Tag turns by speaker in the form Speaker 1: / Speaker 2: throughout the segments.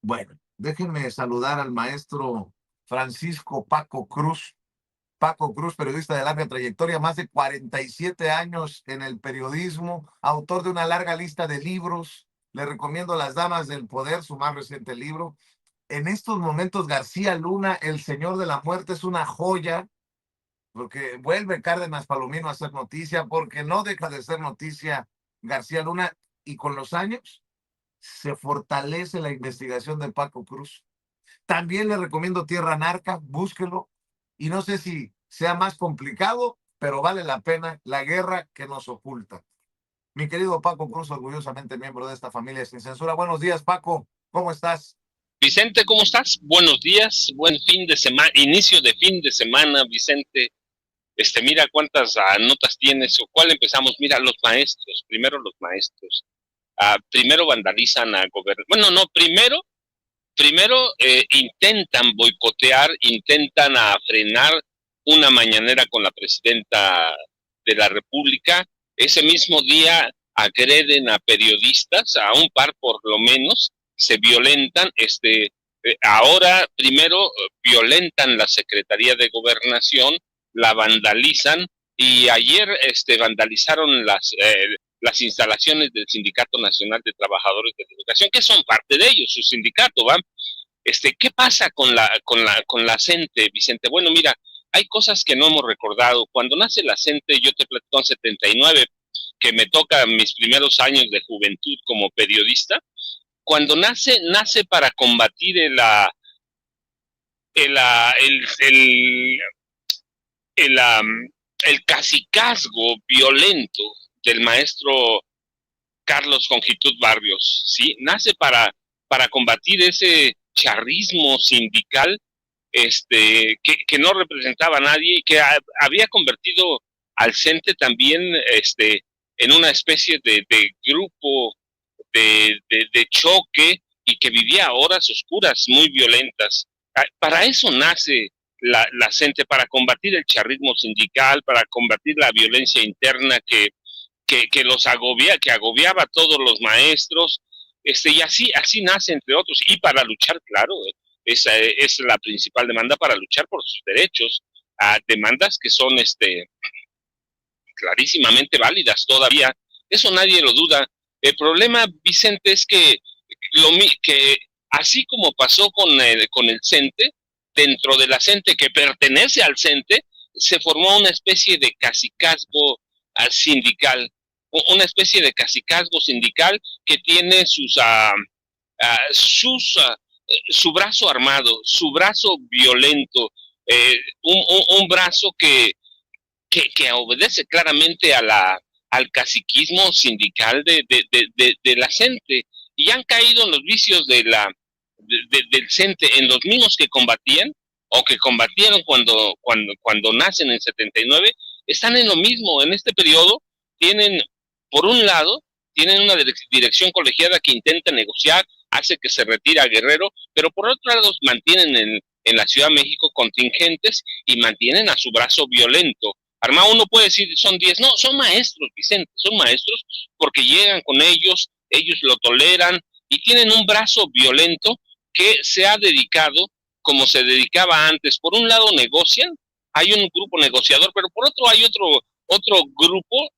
Speaker 1: Bueno, déjenme saludar al maestro Francisco Paco Cruz. Paco Cruz, periodista de larga trayectoria, más de 47 años en el periodismo, autor de una larga lista de libros. Le recomiendo Las Damas del Poder, su más reciente libro. En estos momentos, García Luna, El Señor de la Muerte, es una joya, porque vuelve Cárdenas Palomino a hacer noticia, porque no deja de ser noticia García Luna, y con los años se fortalece la investigación de Paco Cruz. También le recomiendo Tierra Narca, búsquelo. Y no sé si sea más complicado, pero vale la pena la guerra que nos oculta. Mi querido Paco Cruz, orgullosamente miembro de esta familia sin censura. Buenos días, Paco. ¿Cómo estás?
Speaker 2: Vicente, ¿cómo estás? Buenos días, buen fin de semana, inicio de fin de semana, Vicente. Mira cuántas notas tienes, o cuál empezamos. Mira, los maestros, primero los maestros. Primero vandalizan a gobierno. Bueno, no, primero intentan boicotear, intentan frenar una mañanera con la presidenta de la República. Ese mismo día agreden a periodistas, a un par por lo menos, se violentan. Ahora, primero, violentan la Secretaría de Gobernación, la vandalizan, y ayer vandalizaron las instalaciones del Sindicato Nacional de Trabajadores de la Educación, que son parte de ellos, su sindicato, ¿va? ¿Qué pasa con la CENTE, Vicente? Bueno, mira, hay cosas que no hemos recordado. Cuando nace la CENTE, yo te platico en 79, que me toca mis primeros años de juventud como periodista. Cuando nace para combatir el, ah, el, am, el cacicazgo violento del maestro Carlos Conjitud Barrios, ¿sí? Nace para combatir ese charrismo sindical, que no representaba a nadie, y que había convertido al CENTE también, en una especie de grupo de choque, y que vivía a horas oscuras muy violentas. Para eso nace la CENTE, para combatir el charrismo sindical, para combatir la violencia interna que agobiaba a todos los maestros. Y así nace, entre otros, y para luchar, claro, esa es la principal demanda, para luchar por sus derechos, a demandas que son clarísimamente válidas todavía, eso nadie lo duda. El problema, Vicente, es que así como pasó con el CENTE, dentro de la CENTE que pertenece al CENTE, se formó una especie de cacicazgo sindical, una especie de cacicazgo sindical que tiene su brazo armado, su brazo violento, un brazo que obedece claramente al caciquismo sindical de la gente, y han caído en los vicios del CENTE, en los mismos que combatían o que combatieron cuando nacen en 79. Están en lo mismo en este periodo. Tienen, por un lado, tienen una dirección colegiada que intenta negociar, hace que se retire a Guerrero, pero por otro lado mantienen en la Ciudad de México contingentes y mantienen a su brazo violento. Armado, uno puede decir son 10, no, son maestros, Vicente, son maestros porque llegan con ellos lo toleran, y tienen un brazo violento que se ha dedicado como se dedicaba antes. Por un lado negocian, hay un grupo negociador, pero por otro hay otro grupo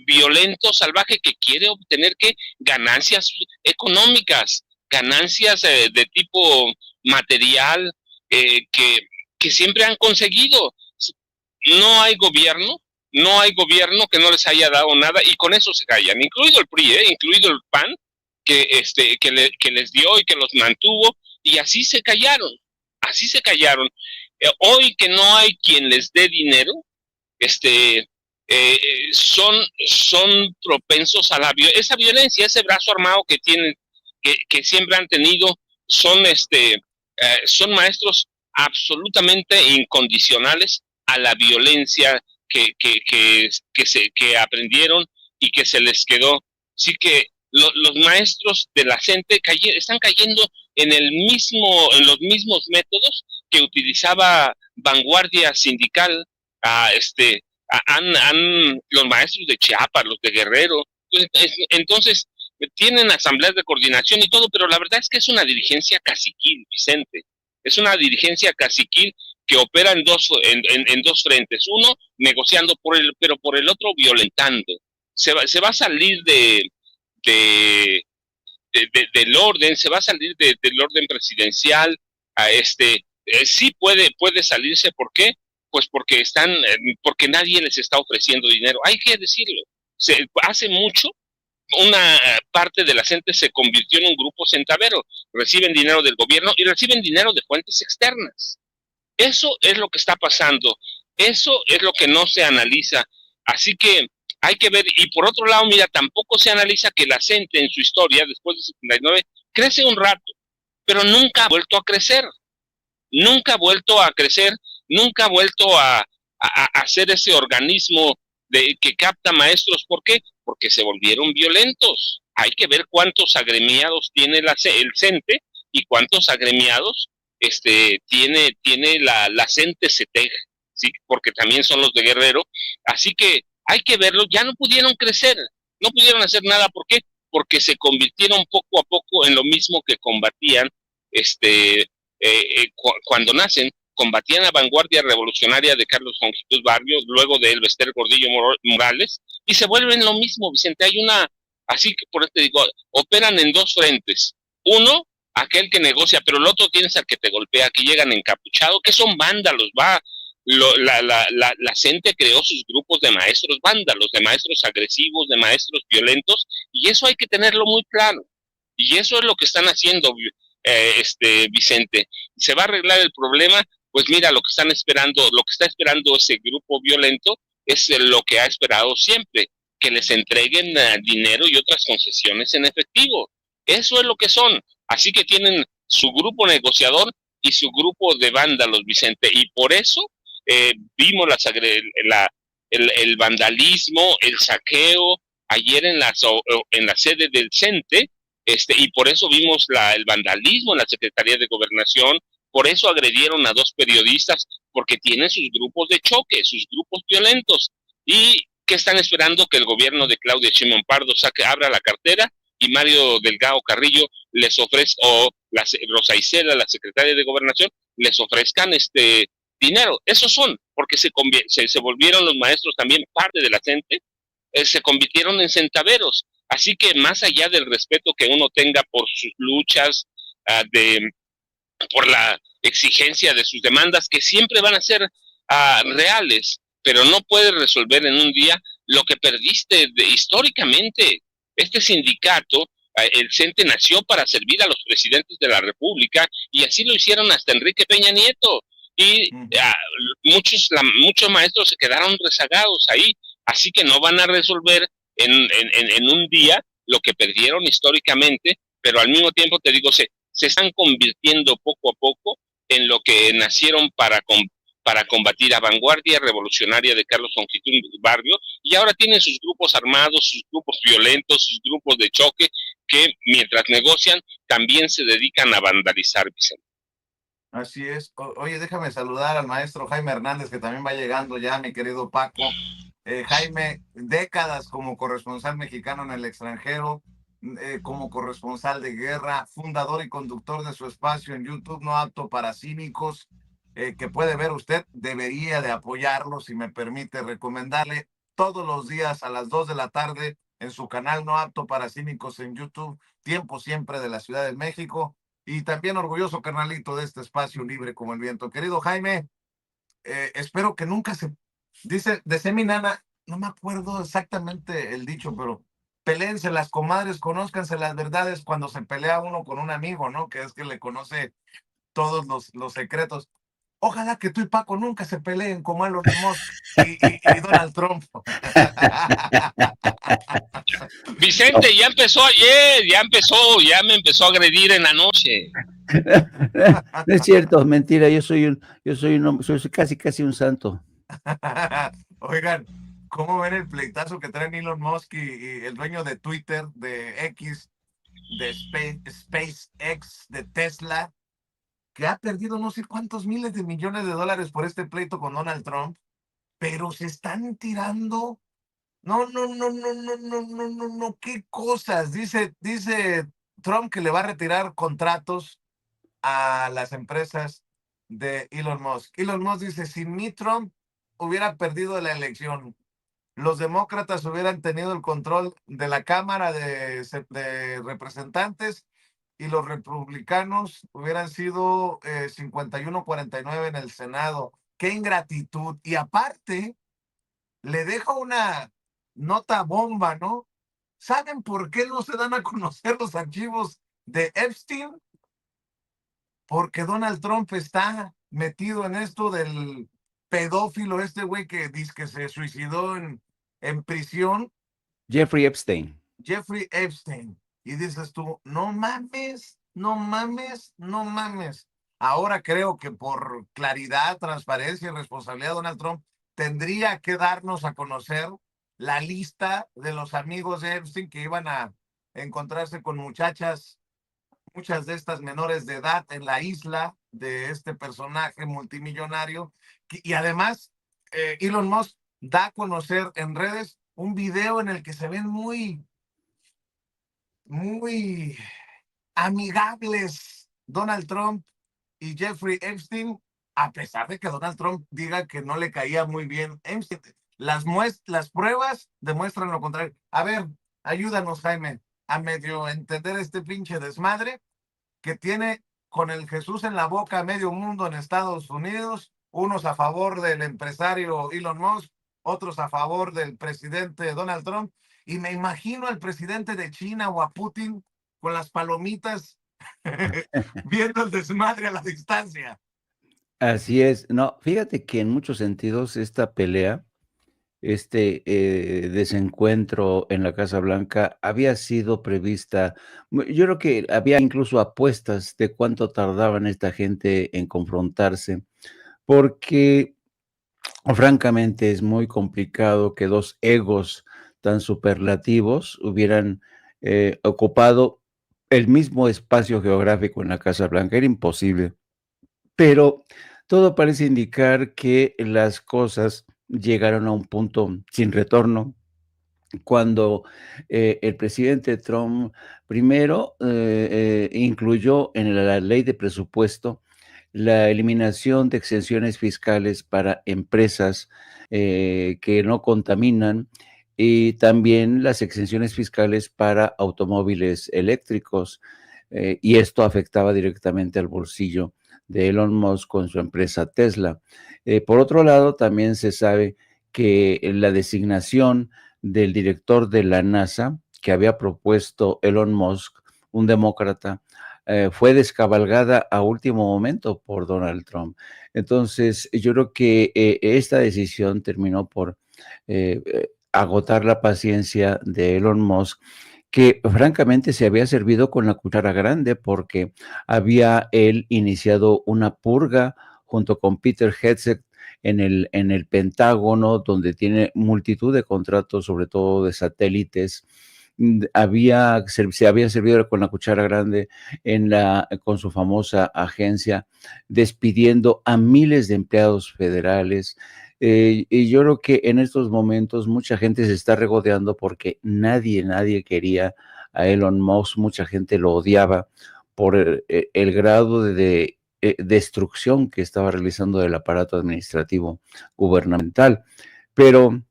Speaker 2: violento, salvaje, que quiere obtener ganancias económicas, ganancias de tipo material, que siempre han conseguido. No hay gobierno que no les haya dado nada, y con eso se callan, incluido el PRI, incluido el PAN, que les dio y que los mantuvo, y así se callaron. Hoy que no hay quien les dé dinero, son propensos a esa violencia, ese brazo armado que tienen, que siempre han tenido. Son maestros absolutamente incondicionales a la violencia que aprendieron y que se les quedó. Así que los maestros de la CENTE están cayendo en los mismos métodos que utilizaba Vanguardia Sindical, a los maestros de Chiapas, los de Guerrero. Entonces, tienen asambleas de coordinación y todo, pero la verdad es que es una dirigencia caciquil, Vicente. Es una dirigencia caciquil que opera en dos frentes. Uno, negociando, pero por el otro, violentando. Se va a salir de, del orden, se va a salir del orden presidencial a sí puede salirse. ¿Por qué? Pues porque nadie les está ofreciendo dinero. Hay que decirlo. Hace mucho una parte de la gente se convirtió en un grupo centavero. Reciben dinero del gobierno y reciben dinero de fuentes externas. Eso es lo que está pasando. Eso es lo que no se analiza. Así que hay que ver. Y por otro lado, mira, tampoco se analiza que la gente en su historia, después de 79, crece un rato, pero nunca ha vuelto a crecer. Nunca ha vuelto a crecer, nunca ha vuelto a hacer ese organismo que capta maestros. ¿Por qué? Porque se volvieron violentos. Hay que ver cuántos agremiados tiene el CENTE y cuántos agremiados tiene la CENTE CETEG, ¿sí? Porque también son los de Guerrero. Así que hay que verlo. Ya no pudieron crecer, no pudieron hacer nada. ¿Por qué? Porque se convirtieron poco a poco en lo mismo que combatían cuando nacen. Combatían la vanguardia revolucionaria de Carlos Jongitud Barrio, luego de Elvester Gordillo Morales, y se vuelven lo mismo, Vicente. Así que por eso te digo, operan en dos frentes. Uno, aquel que negocia, pero el otro tienes al que te golpea, que llegan encapuchados, que son vándalos. La gente creó sus grupos de maestros vándalos, de maestros agresivos, de maestros violentos, y eso hay que tenerlo muy claro. Y eso es lo que están haciendo, Vicente. ¿Se va a arreglar el problema? Pues mira, lo que está esperando ese grupo violento es lo que ha esperado siempre, que les entreguen dinero y otras concesiones en efectivo. Eso es lo que son. Así que tienen su grupo negociador y su grupo de vándalos, Vicente. Y por eso vimos el vandalismo, el saqueo ayer en la sede del CENTE. Y por eso vimos el vandalismo en la Secretaría de Gobernación. Por eso agredieron a dos periodistas, porque tienen sus grupos de choque, sus grupos violentos. ¿Y qué están esperando? Que el gobierno de Claudia Sheinbaum Pardo abra la cartera y Mario Delgado Carrillo les ofrezca, o Rosa Isela, la secretaria de Gobernación, les ofrezcan dinero. Esos son, porque se volvieron los maestros también parte de la gente, se convirtieron en centaveros. Así que más allá del respeto que uno tenga por sus luchas, por la exigencia de sus demandas, que siempre van a ser reales, pero no puedes resolver en un día lo que perdiste históricamente. Este sindicato, el CENTE, nació para servir a los presidentes de la República, y así lo hicieron hasta Enrique Peña Nieto. Y muchos maestros se quedaron rezagados ahí, así que no van a resolver en un día lo que perdieron históricamente, pero al mismo tiempo te digo, se están convirtiendo poco a poco en lo que nacieron para combatir a vanguardia revolucionaria de Carlos Jongitud Barrio, y ahora tienen sus grupos armados, sus grupos violentos, sus grupos de choque, que mientras negocian también se dedican a vandalizar, Vicente.
Speaker 1: Así es. Oye, déjame saludar al maestro Jaime Hernández, que también va llegando ya, mi querido Paco. Jaime, décadas como corresponsal mexicano en el extranjero, como corresponsal de guerra, fundador y conductor de su espacio en YouTube No Apto para Cínicos, que puede ver usted. Debería de apoyarlo, si me permite recomendarle, todos los días a las 2 de la tarde en su canal No Apto para Cínicos en YouTube, Tiempo Siempre de la Ciudad de México. Y también orgulloso, carnalito, de este espacio libre como el viento. Querido Jaime, espero que nunca dice, decía mi nana, no me acuerdo exactamente el dicho, pero peléense las comadres, conózcanse las verdades cuando se pelea uno con un amigo, ¿no? Que es que le conoce todos los secretos. Ojalá que tú y Paco nunca se peleen como Elon Musk y Donald Trump.
Speaker 2: Vicente, ya empezó ayer, ya me empezó a agredir en la noche.
Speaker 3: No es cierto, mentira, soy casi un santo.
Speaker 1: Oigan, ¿cómo ven el pleitazo que traen Elon Musk y el dueño de Twitter, de X, de SpaceX, de Tesla, que ha perdido no sé cuántos miles de millones de dólares por este pleito con Donald Trump, pero se están tirando No, no, no, no, no, no, no, no, no, qué cosas. Dice Trump que le va a retirar contratos a las empresas de Elon Musk. Elon Musk dice, si mi Trump hubiera perdido la elección, los demócratas hubieran tenido el control de la Cámara de Representantes y los republicanos hubieran sido 51-49 en el Senado. ¡Qué ingratitud! Y aparte, le dejo una nota bomba, ¿no? ¿Saben por qué no se dan a conocer los archivos de Epstein? Porque Donald Trump está metido en esto del pedófilo, este güey que dice que se suicidó en prisión,
Speaker 3: Jeffrey Epstein.
Speaker 1: Jeffrey Epstein. Y dices tú, no mames, no mames, no mames. Ahora creo que por claridad, transparencia y responsabilidad, Donald Trump tendría que darnos a conocer la lista de los amigos de Epstein que iban a encontrarse con muchachas, muchas de estas menores de edad en la isla de este personaje multimillonario. Y además, Elon Musk da a conocer en redes un video en el que se ven muy amigables Donald Trump y Jeffrey Epstein, a pesar de que Donald Trump diga que no le caía muy bien Epstein. Las pruebas demuestran lo contrario. A ver, ayúdanos, Jaime, a medio entender este pinche desmadre que tiene con el Jesús en la boca a medio mundo en Estados Unidos, unos a favor del empresario Elon Musk, otros a favor del presidente Donald Trump, y me imagino al presidente de China o a Putin con las palomitas viendo el desmadre a la distancia.
Speaker 3: Así es. No, fíjate que en muchos sentidos esta pelea, desencuentro en la Casa Blanca había sido prevista. Yo creo que había incluso apuestas de cuánto tardaban esta gente en confrontarse, porque francamente es muy complicado que dos egos tan superlativos hubieran ocupado el mismo espacio geográfico en la Casa Blanca. Era imposible. Pero todo parece indicar que las cosas llegaron a un punto sin retorno cuando el presidente Trump primero incluyó en la ley de presupuesto la eliminación de exenciones fiscales para empresas que no contaminan y también las exenciones fiscales para automóviles eléctricos. Y esto afectaba directamente al bolsillo de Elon Musk con su empresa Tesla. Por otro lado, también se sabe que la designación del director de la NASA que había propuesto Elon Musk, un demócrata, fue descabalgada a último momento por Donald Trump. Entonces, yo creo que esta decisión terminó por agotar la paciencia de Elon Musk, que francamente se había servido con la cuchara grande porque había él iniciado una purga junto con Peter Hegseth en el Pentágono, donde tiene multitud de contratos, sobre todo de satélites. Se había servido con la cuchara grande con su famosa agencia, despidiendo a miles de empleados federales. Y yo creo que en estos momentos mucha gente se está regodeando porque nadie quería a Elon Musk, mucha gente lo odiaba por el grado de destrucción que estaba realizando el aparato administrativo gubernamental. Pero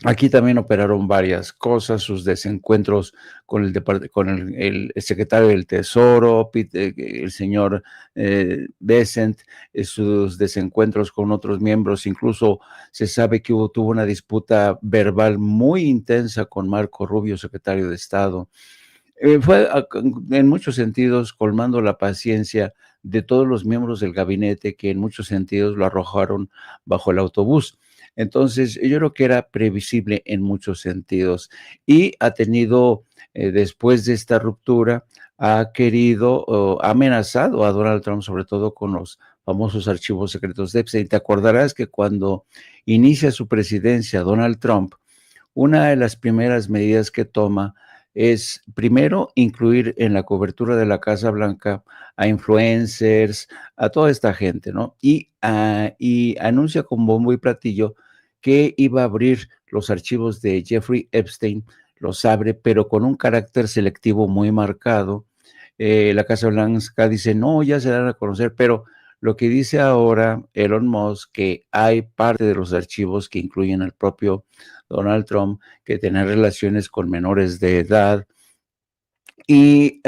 Speaker 3: aquí también operaron varias cosas, sus desencuentros con el secretario del Tesoro, el señor Bessent, sus desencuentros con otros miembros, incluso se sabe que tuvo una disputa verbal muy intensa con Marco Rubio, secretario de Estado. Fue en muchos sentidos colmando la paciencia de todos los miembros del gabinete que en muchos sentidos lo arrojaron bajo el autobús. Entonces, yo creo que era previsible en muchos sentidos y ha tenido, después de esta ruptura, ha amenazado a Donald Trump, sobre todo con los famosos archivos secretos de Epstein. Te acordarás que cuando inicia su presidencia Donald Trump, una de las primeras medidas que toma es primero incluir en la cobertura de la Casa Blanca a influencers, a toda esta gente, ¿no? Y anuncia con bombo y platillo que iba a abrir los archivos de Jeffrey Epstein, los abre, pero con un carácter selectivo muy marcado. La Casa Blanca dice, no, ya se dan a conocer, pero lo que dice ahora Elon Musk, que hay parte de los archivos que incluyen al propio Donald Trump, que tener relaciones con menores de edad. Y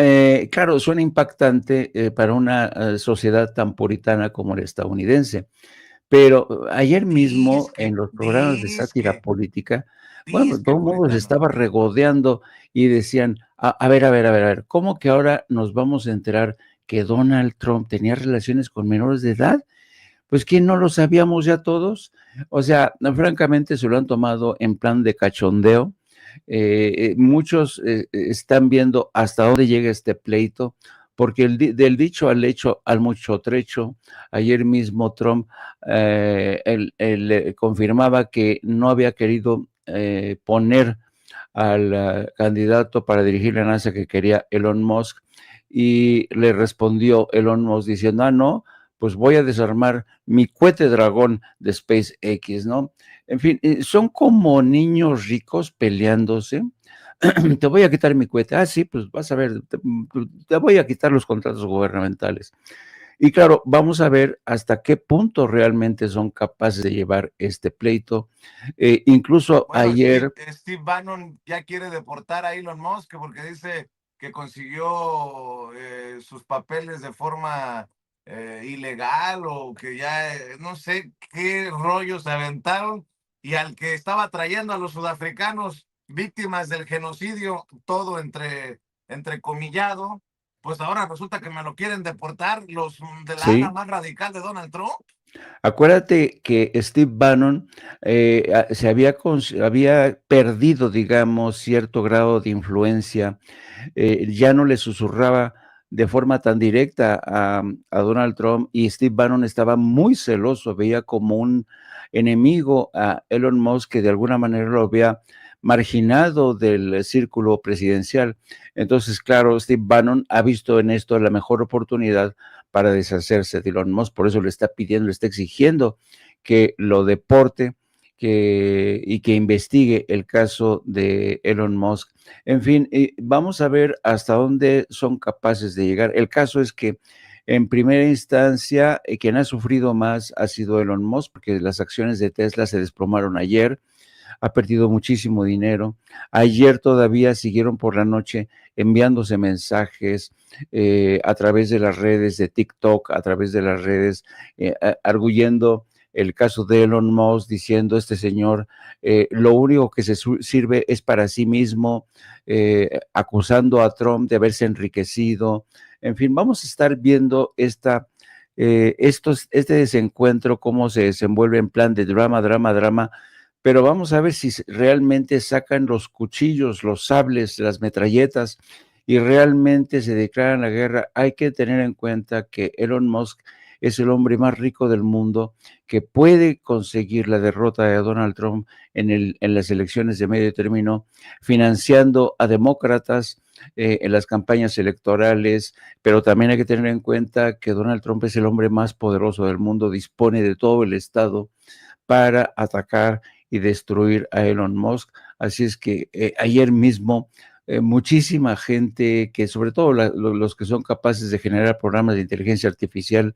Speaker 3: claro, suena impactante para una sociedad tan puritana como la estadounidense. Pero ayer mismo en los programas de sátira política, bueno, pues
Speaker 1: Disque
Speaker 3: todo el mundo se
Speaker 1: puritano.
Speaker 3: estaba regodeando y decían, a ver, a ver, a ver, a ver, ¿cómo que ahora nos vamos a enterar que Donald Trump tenía relaciones con menores de edad? Pues ¿quién no lo sabíamos ya todos? O sea, francamente se lo han tomado en plan de cachondeo. Muchos están viendo hasta dónde llega este pleito, porque del dicho al hecho, al mucho trecho, ayer mismo Trump él confirmaba que no había querido poner al candidato para dirigir la NASA que quería Elon Musk, y le respondió Elon Musk diciendo, no, pues voy a desarmar mi cohete dragón de SpaceX, ¿no? En fin, son como niños ricos peleándose. Te voy a quitar mi cohete. Ah, sí, pues vas a ver, te voy a quitar los contratos gubernamentales. Y claro, vamos a ver hasta qué punto realmente son capaces de llevar este pleito. Incluso
Speaker 1: Bueno,
Speaker 3: ayer...
Speaker 1: Steve Bannon ya quiere deportar a Elon Musk porque dice que consiguió sus papeles de forma ilegal o que ya no sé qué rollos se aventaron, y al que estaba trayendo a los sudafricanos víctimas del genocidio, todo entrecomillado, pues ahora resulta que me lo quieren deportar los de la ala
Speaker 3: Sí,
Speaker 1: más radical de Donald Trump.
Speaker 3: acuérdate que Steve Bannon había perdido, digamos, cierto grado de influencia. Ya no le susurraba de forma tan directa a Donald Trump, y Steve Bannon estaba muy celoso, veía como un enemigo a Elon Musk, que de alguna manera lo había marginado del círculo presidencial. Entonces, claro, Steve Bannon ha visto en esto la mejor oportunidad para deshacerse de Elon Musk, por eso le está pidiendo, le está exigiendo que lo deporte, y que investigue el caso de Elon Musk. En fin, vamos a ver hasta dónde son capaces de llegar. El caso es que en primera instancia, quien ha sufrido más ha sido Elon Musk, porque las acciones de Tesla se desplomaron ayer, ha perdido muchísimo dinero. Ayer todavía siguieron por la noche enviándose mensajes a través de las redes de TikTok, a través de las redes, arguyendo el caso de Elon Musk, diciendo este señor lo único que se sirve es para sí mismo, acusando a Trump de haberse enriquecido. En fin, vamos a estar viendo este desencuentro, cómo se desenvuelve en plan de drama, drama, drama, pero vamos a ver si realmente sacan los cuchillos, los sables, las metralletas y realmente se declaran la guerra. Hay que tener en cuenta que Elon Musk es el hombre más rico del mundo, que puede conseguir la derrota de Donald Trump en las elecciones de medio término, financiando a demócratas en las campañas electorales, pero también hay que tener en cuenta que Donald Trump es el hombre más poderoso del mundo, dispone de todo el Estado para atacar y destruir a Elon Musk. Así es que ayer mismo muchísima gente, que sobre todo los que son capaces de generar programas de inteligencia artificial,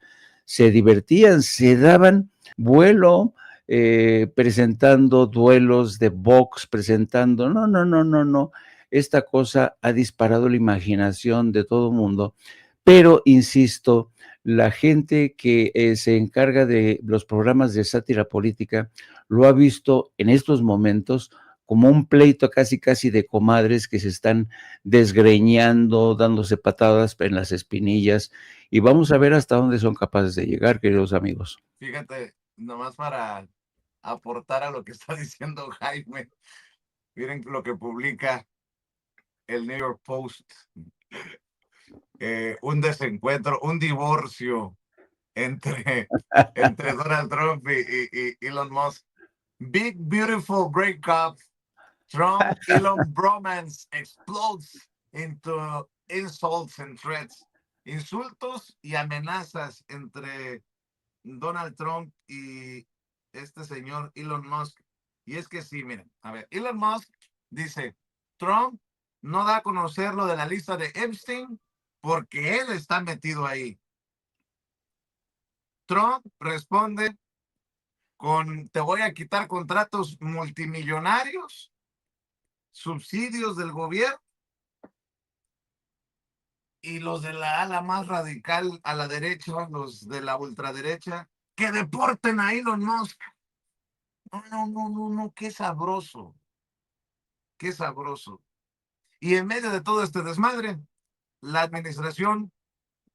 Speaker 3: se divertían, se daban vuelo, presentando duelos de box, presentando, no, no, no, no, no. Esta cosa ha disparado la imaginación de todo el mundo, pero insisto, la gente que se encarga de los programas de sátira política lo ha visto en estos momentos como un pleito casi casi de comadres que se están desgreñando, dándose patadas en las espinillas, y vamos a ver hasta dónde son capaces de llegar, queridos amigos.
Speaker 1: Fíjate, nomás para aportar a lo que está diciendo Jaime, miren lo que publica el New York Post. Un desencuentro, un divorcio entre Donald Trump y Elon Musk. Big beautiful breakup. Trump Elon bromance explodes into insults and threats. Insultos y amenazas entre Donald Trump y este señor Elon Musk. Y es que sí, miren, a ver, Elon Musk dice, Trump no da a conocer lo de la lista de Epstein porque él está metido ahí. Trump responde con, te voy a quitar contratos multimillonarios, subsidios del gobierno, y los de la ala más radical a la derecha, los de la ultraderecha, que deporten a Elon Musk. No, no, no, no, no, qué sabroso, qué sabroso. Y en medio de todo este desmadre, la administración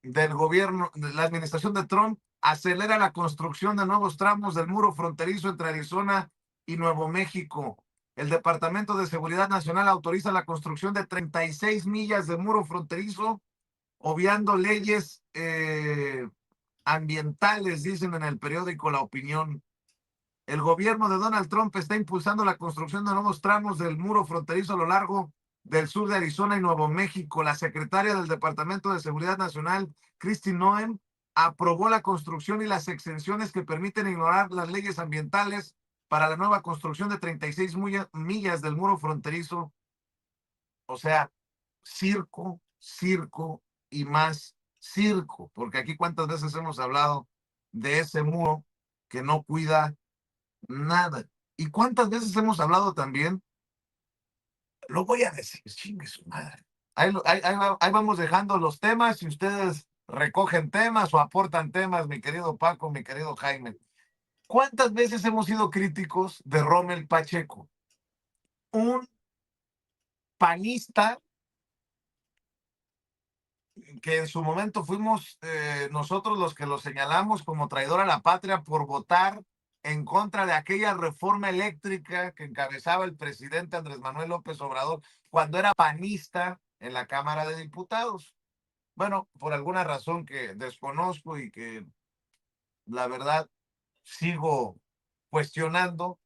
Speaker 1: del gobierno, la administración de Trump acelera la construcción de nuevos tramos del muro fronterizo entre Arizona y Nuevo México. El Departamento de Seguridad Nacional autoriza la construcción de 36 millas de muro fronterizo, obviando leyes ambientales, dicen en el periódico La Opinión. El gobierno de Donald Trump está impulsando la construcción de nuevos tramos del muro fronterizo a lo largo del sur de Arizona y Nuevo México. La secretaria del Departamento de Seguridad Nacional, Kristi Noem, aprobó la construcción y las exenciones que permiten ignorar las leyes ambientales para la nueva construcción de 36 millas del muro fronterizo. O sea, circo, circo y más circo, porque aquí cuántas veces hemos hablado de ese muro que no cuida nada. ¿Y cuántas veces hemos hablado también? Lo voy a decir, chingue su madre. Ahí vamos dejando los temas y ustedes recogen temas o aportan temas, mi querido Paco, mi querido Jaime. ¿Cuántas veces hemos sido críticos de Rommel Pacheco? Un panista que en su momento fuimos nosotros los que lo señalamos como traidor a la patria por votar en contra de aquella reforma eléctrica que encabezaba el presidente Andrés Manuel López Obrador cuando era panista en la Cámara de Diputados. Bueno, por alguna razón que desconozco y que la verdad sigo cuestionando,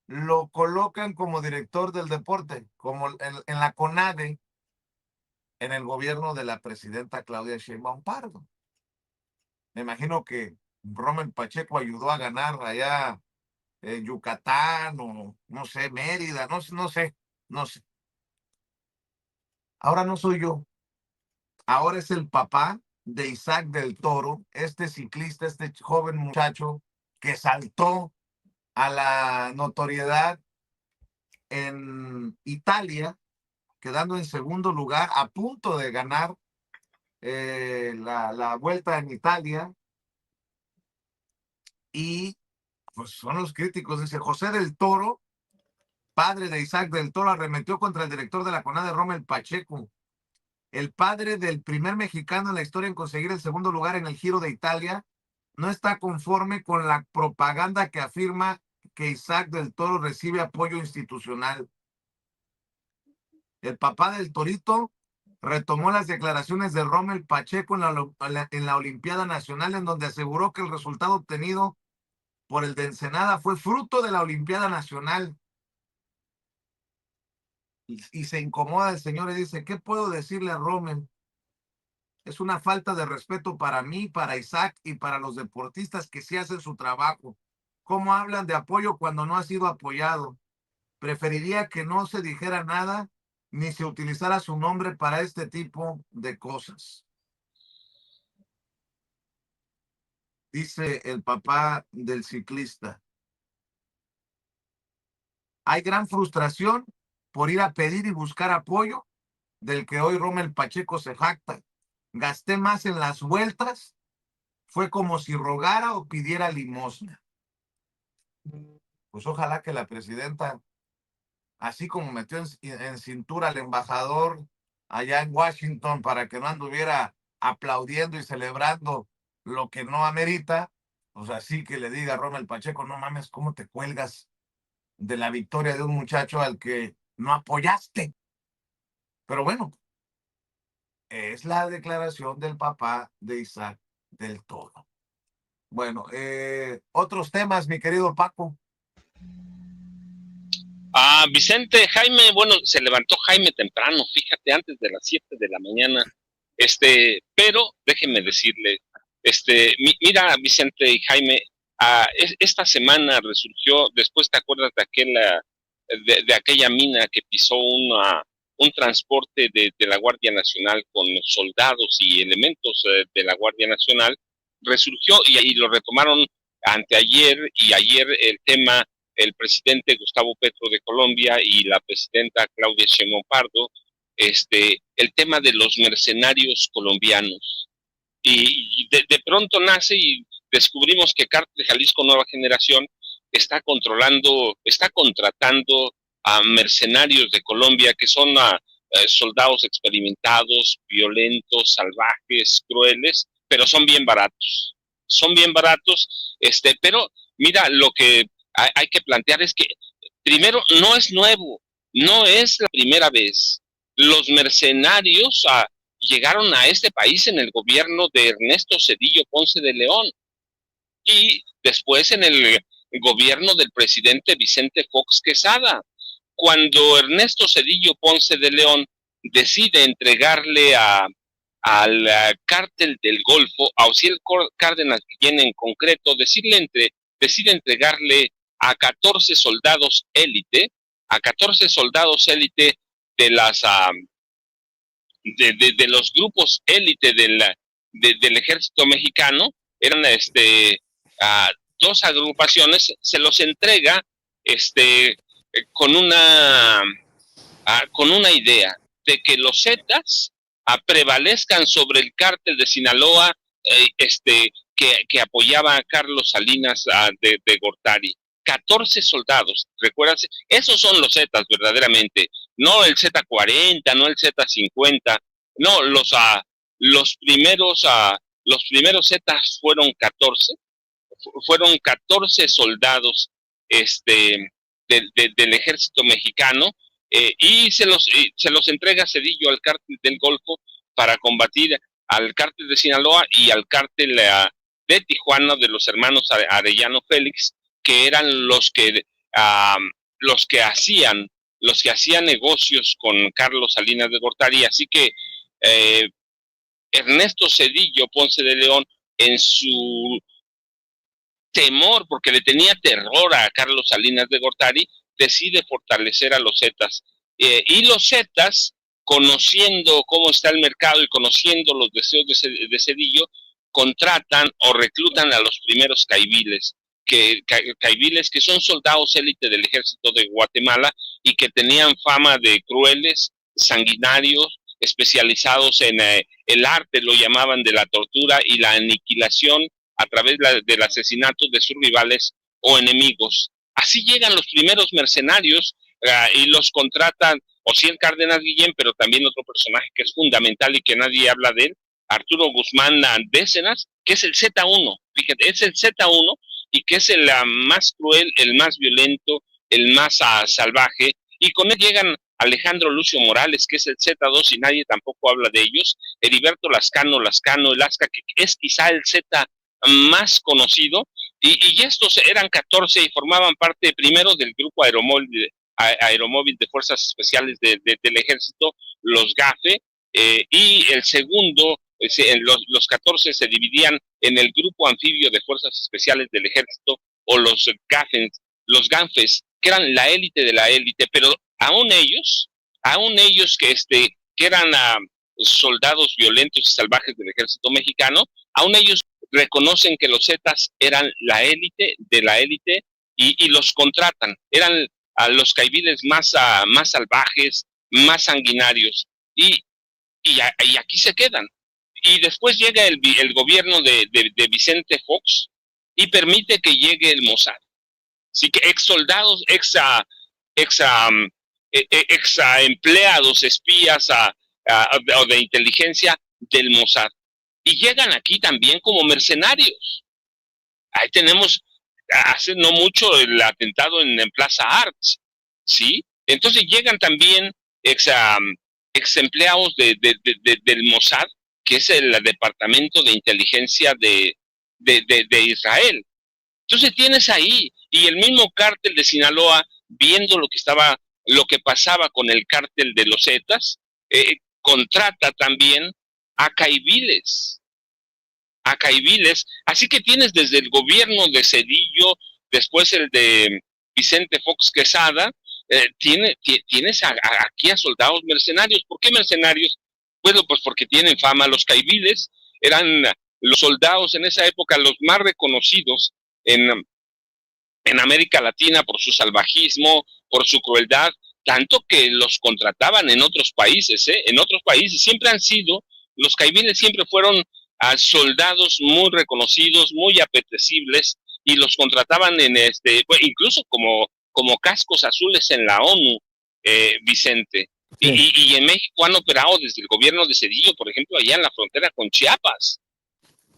Speaker 1: lo colocan como director del deporte, como en la CONADE, en el gobierno de la presidenta Claudia Sheinbaum Pardo. Me imagino que Rommel Pacheco ayudó a ganar allá Yucatán o no sé, Mérida, no sé, no sé. Ahora no soy yo, ahora es el papá de Isaac del Toro, este ciclista, este joven muchacho que saltó a la notoriedad en Italia, quedando en segundo lugar, a punto de ganar la vuelta en Italia. Y pues son los críticos. Dice José del Toro, padre de Isaac del Toro, arremetió contra el director de la CONADE, Rommel Pacheco, el padre del primer mexicano en la historia en conseguir el segundo lugar en el Giro de Italia. No está conforme con la propaganda que afirma que Isaac del Toro recibe apoyo institucional. El papá del Torito retomó las declaraciones de Rommel Pacheco en la Olimpiada Nacional, en donde aseguró que el resultado obtenido por el de Ensenada fue fruto de la Olimpiada Nacional. Y se incomoda el señor y dice, ¿qué puedo decirle a Rommel? Es una falta de respeto para mí, para Isaac y para los deportistas que sí hacen su trabajo. ¿Cómo hablan de apoyo cuando no ha sido apoyado? Preferiría que no se dijera nada ni se utilizara su nombre para este tipo de cosas. Dice el papá del ciclista. Hay gran frustración por ir a pedir y buscar apoyo del que hoy Rommel Pacheco se jacta. Gasté más en las vueltas, fue como si rogara o pidiera limosna. Pues ojalá que la presidenta, así como metió en cintura al embajador allá en Washington para que no anduviera aplaudiendo y celebrando lo que no amerita, pues así que le diga a Rommel Pacheco, no mames, ¿cómo te cuelgas de la victoria de un muchacho al que no apoyaste? Pero bueno, es la declaración del papá de Isaac del Toro. Bueno, otros temas, mi querido Paco.
Speaker 2: Vicente, Jaime, bueno, se levantó Jaime temprano, fíjate, antes de las 7 de la mañana, pero déjenme decirle, mira, Vicente y Jaime, Esta semana resurgió, después te acuerdas de aquella mina que pisó un transporte de la Guardia Nacional con soldados y elementos de la Guardia Nacional, resurgió y lo retomaron anteayer y ayer el tema, el presidente Gustavo Petro de Colombia y la presidenta Claudia Sheinbaum Pardo, el tema de los mercenarios colombianos. Y de pronto nace y descubrimos que Cártel Jalisco Nueva Generación está contratando a mercenarios de Colombia que son soldados experimentados, violentos, salvajes, crueles, pero son bien baratos. Son bien baratos, pero mira, lo que hay que plantear es que primero no es nuevo, no es la primera vez. Los mercenarios llegaron a este país en el gobierno de Ernesto Zedillo Ponce de León y después en el gobierno del presidente Vicente Fox Quesada. Cuando Ernesto Zedillo Ponce de León decide entregarle al cártel del Golfo, a Osiel Cárdenas Guillén en concreto, decide entregarle a 14 soldados élite, de las de los grupos élite del ejército mexicano, eran dos agrupaciones, se los entrega con una idea de que los Zetas prevalezcan sobre el cártel de Sinaloa, que apoyaba a Carlos Salinas de Gortari. 14 soldados, recuerdas, esos son los Zetas verdaderamente, no el Z40, no el Z50, no, los primeros Zetas fueron 14 soldados del ejército mexicano, y se los entrega Zedillo al cártel del Golfo para combatir al cártel de Sinaloa y al cártel de Tijuana de los hermanos Arellano Félix, que eran los que hacían negocios con Carlos Salinas de Gortari. Así que Ernesto Zedillo Ponce de León, en su temor, porque le tenía terror a Carlos Salinas de Gortari, decide fortalecer a los Zetas. Y los Zetas, conociendo cómo está el mercado y conociendo los deseos de Zedillo, contratan o reclutan a los primeros caiviles, que son soldados élite del ejército de Guatemala y que tenían fama de crueles, sanguinarios, especializados en el arte, lo llamaban, de la tortura y la aniquilación a través del asesinato de sus rivales o enemigos. Así llegan los primeros mercenarios y los contratan Osiel Cárdenas Guillén, pero también otro personaje que es fundamental y que nadie habla de él, Arturo Guzmán Bárcenas, que es el Z1, fíjate, es el Z1 y que es el más cruel, el más violento, el más salvaje, y con él llegan Alejandro Lucio Morales, que es el Z2 y nadie tampoco habla de ellos, Heriberto Lascano, el Asca, que es quizá el Z más conocido, y estos eran 14 y formaban parte primero del grupo aeromóvil de Fuerzas Especiales del Ejército, los GAFE, y el segundo, los 14 se dividían en el grupo anfibio de Fuerzas Especiales del Ejército, o los GANFES, que eran la élite de la élite, pero aún ellos que eran soldados violentos y salvajes del ejército mexicano, aún ellos reconocen que los Zetas eran la élite de la élite y los contratan. Eran los caiviles más salvajes, más sanguinarios, y aquí se quedan. Y después llega el gobierno de Vicente Fox y permite que llegue el Mossad. Así que ex soldados, ex empleados, espías o de inteligencia del Mossad, y llegan aquí también como mercenarios. Ahí tenemos hace no mucho el atentado en Plaza Arts, ¿sí? Entonces llegan también ex empleados del Mossad, que es el departamento de inteligencia de Israel. Entonces tienes ahí, y el mismo cártel de Sinaloa, viendo lo que pasaba con el cártel de los Zetas, contrata también a caiviles a caiviles. Así que tienes desde el gobierno de Zedillo, después el de Vicente Fox Quesada, tienes aquí a soldados mercenarios. ¿Por qué mercenarios? Bueno, pues porque tienen fama. Los caiviles eran los soldados en esa época los más reconocidos en América Latina por su salvajismo, por su crueldad, tanto que los contrataban en otros países, ¿eh? En otros países siempre han sido, los caiviles siempre fueron soldados muy reconocidos, muy apetecibles, y los contrataban incluso como cascos azules en la ONU, Vicente.
Speaker 3: Sí.
Speaker 2: Y en México han operado desde el gobierno de Zedillo, por ejemplo, allá en la frontera con Chiapas.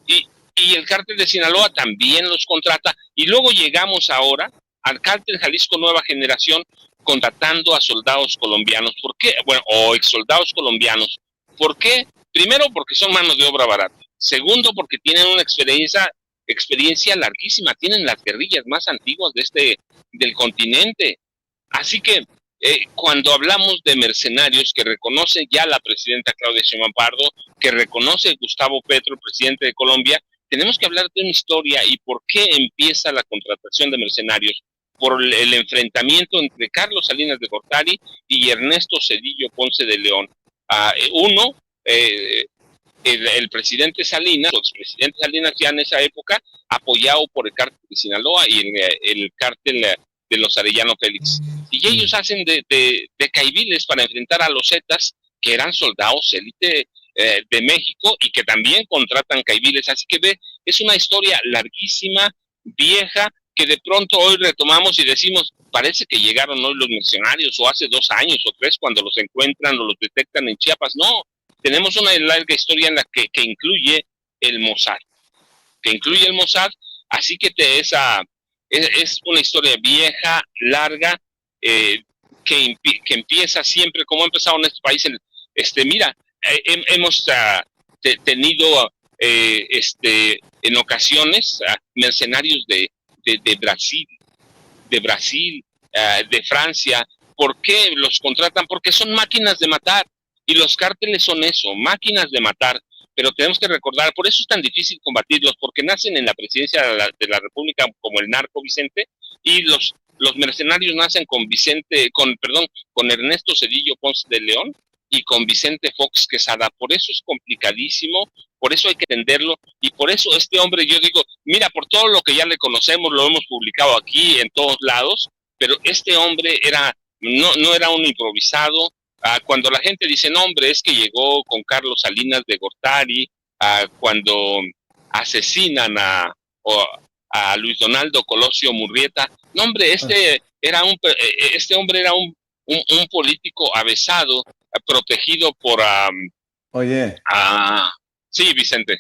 Speaker 2: Y el cártel de Sinaloa también los contrata. Y luego llegamos ahora al cártel Jalisco Nueva Generación contratando a soldados colombianos. ¿Por qué? Bueno, o ex soldados colombianos. ¿Por qué? Primero, porque son manos de obra barata. Segundo, porque tienen una experiencia larguísima. Tienen las guerrillas más antiguas del continente. Así que cuando hablamos de mercenarios que reconoce ya la presidenta Claudia Sheinbaum Pardo, que reconoce Gustavo Petro, el presidente de Colombia, tenemos que hablar de una historia y por qué empieza la contratación de mercenarios. Por el enfrentamiento entre Carlos Salinas de Gortari y Ernesto Zedillo Ponce de León. El presidente Salinas, o expresidente Salinas ya en esa época, apoyado por el cártel de Sinaloa y el cártel de los Arellano Félix. Y ellos hacen de caiviles para enfrentar a los Zetas, que eran soldados élite de México y que también contratan caiviles. Así que es una historia larguísima, vieja, que de pronto hoy retomamos y decimos, parece que llegaron hoy los mercenarios, o hace 2 años o 3 cuando los encuentran o los detectan en Chiapas. No, tenemos una larga historia en la que incluye el Mossad, así que es una historia vieja, larga, que empieza siempre, como ha empezado en este país. Mira, hemos tenido en ocasiones mercenarios de Brasil, de Francia. ¿Por qué los contratan? Porque son máquinas de matar, y los cárteles son eso, máquinas de matar. Pero tenemos que recordar, por eso es tan difícil combatirlos, porque nacen en la presidencia de la República como el narco, Vicente, y los mercenarios nacen con Ernesto Zedillo Ponce de León y con Vicente Fox Quesada. Por eso es complicadísimo, por eso hay que entenderlo, y por eso este hombre, yo digo, mira, por todo lo que ya le conocemos, lo hemos publicado aquí en todos lados, pero este hombre no era un improvisado. Cuando la gente dice, no, hombre, es que llegó con Carlos Salinas de Gortari, cuando asesinan a Luis Donaldo Colosio Murrieta, no, hombre, este hombre era un político avesado, protegido por...
Speaker 3: Oye,
Speaker 2: sí, Vicente.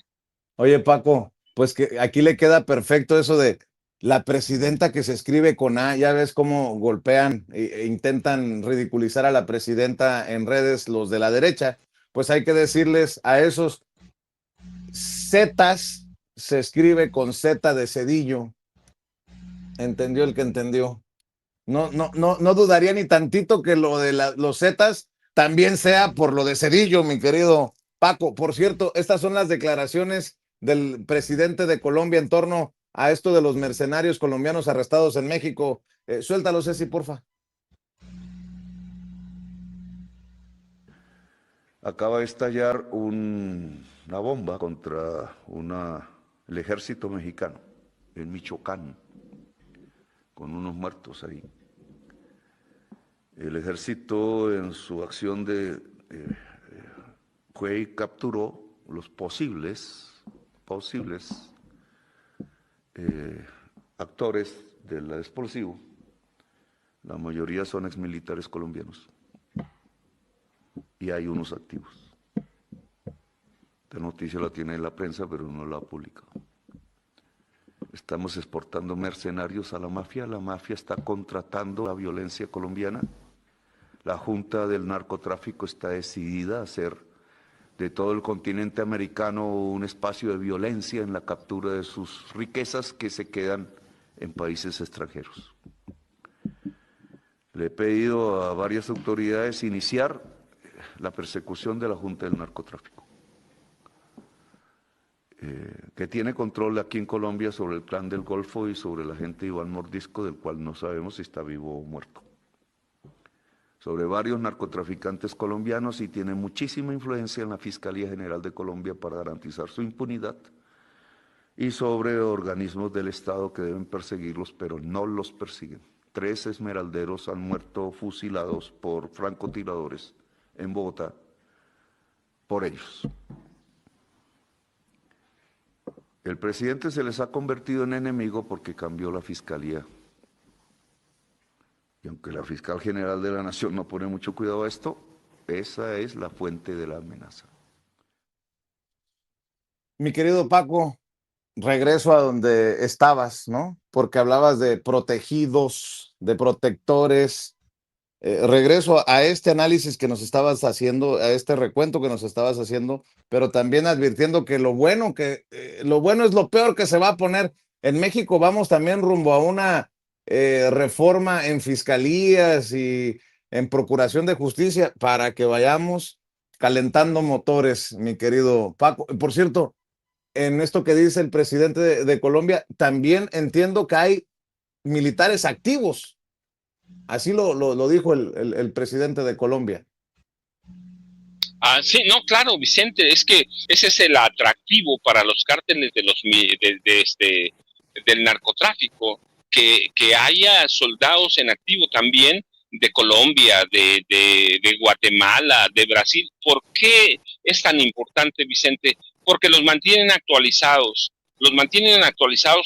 Speaker 3: oye, Paco, pues que aquí le queda perfecto eso de la presidenta que se escribe con A. Ya ves cómo golpean e intentan ridiculizar a la presidenta en redes los de la derecha. Pues hay que decirles a esos Zetas, se escribe con Z de Zedillo. Entendió el que entendió. No dudaría ni tantito que lo de los Zetas también sea por lo de Zedillo, mi querido Paco. Por cierto, estas son las declaraciones del presidente de Colombia en torno a esto de los mercenarios colombianos arrestados en México. Suéltalo, Ceci, porfa.
Speaker 4: Acaba de estallar una bomba contra el ejército mexicano en Michoacán, con unos muertos ahí. El ejército en su acción fue y capturó los posibles actores del explosivo. La mayoría son exmilitares colombianos y hay unos activos. Esta noticia la tiene la prensa, pero no la ha publicado. Estamos exportando mercenarios a la mafia está contratando la violencia colombiana. La Junta del Narcotráfico está decidida a hacer de todo el continente americano un espacio de violencia en la captura de sus riquezas que se quedan en países extranjeros. Le he pedido a varias autoridades iniciar la persecución de la Junta del Narcotráfico. que tiene control aquí en Colombia sobre el Clan del Golfo y sobre la gente de Iván Mordisco, del cual no sabemos si está vivo o muerto. Sobre varios narcotraficantes colombianos y tiene muchísima influencia en la Fiscalía General de Colombia para garantizar su impunidad, y sobre organismos del Estado que deben perseguirlos, pero no los persiguen. 3 esmeralderos han muerto fusilados por francotiradores en Bogotá por ellos. El presidente se les ha convertido en enemigo porque cambió la fiscalía. Y aunque la fiscal general de la Nación no pone mucho cuidado a esto, esa es la fuente de la amenaza.
Speaker 1: Mi querido Paco, regreso a donde estabas, ¿no? Porque hablabas de protegidos, de protectores. Regreso a este análisis que nos estabas haciendo, a este recuento que nos estabas haciendo, pero también advirtiendo que lo bueno es lo peor que se va a poner. En México vamos también rumbo a una reforma en fiscalías y en procuración de justicia para que vayamos calentando motores, mi querido Paco. Por cierto, en esto que dice el presidente de Colombia, también entiendo que hay militares activos. Así lo dijo el presidente de Colombia.
Speaker 2: Sí, no, claro, Vicente, es que ese es el atractivo para los cárteles del narcotráfico, que haya soldados en activo también de Colombia, de Guatemala, de Brasil. ¿Por qué es tan importante, Vicente? Porque los mantienen actualizados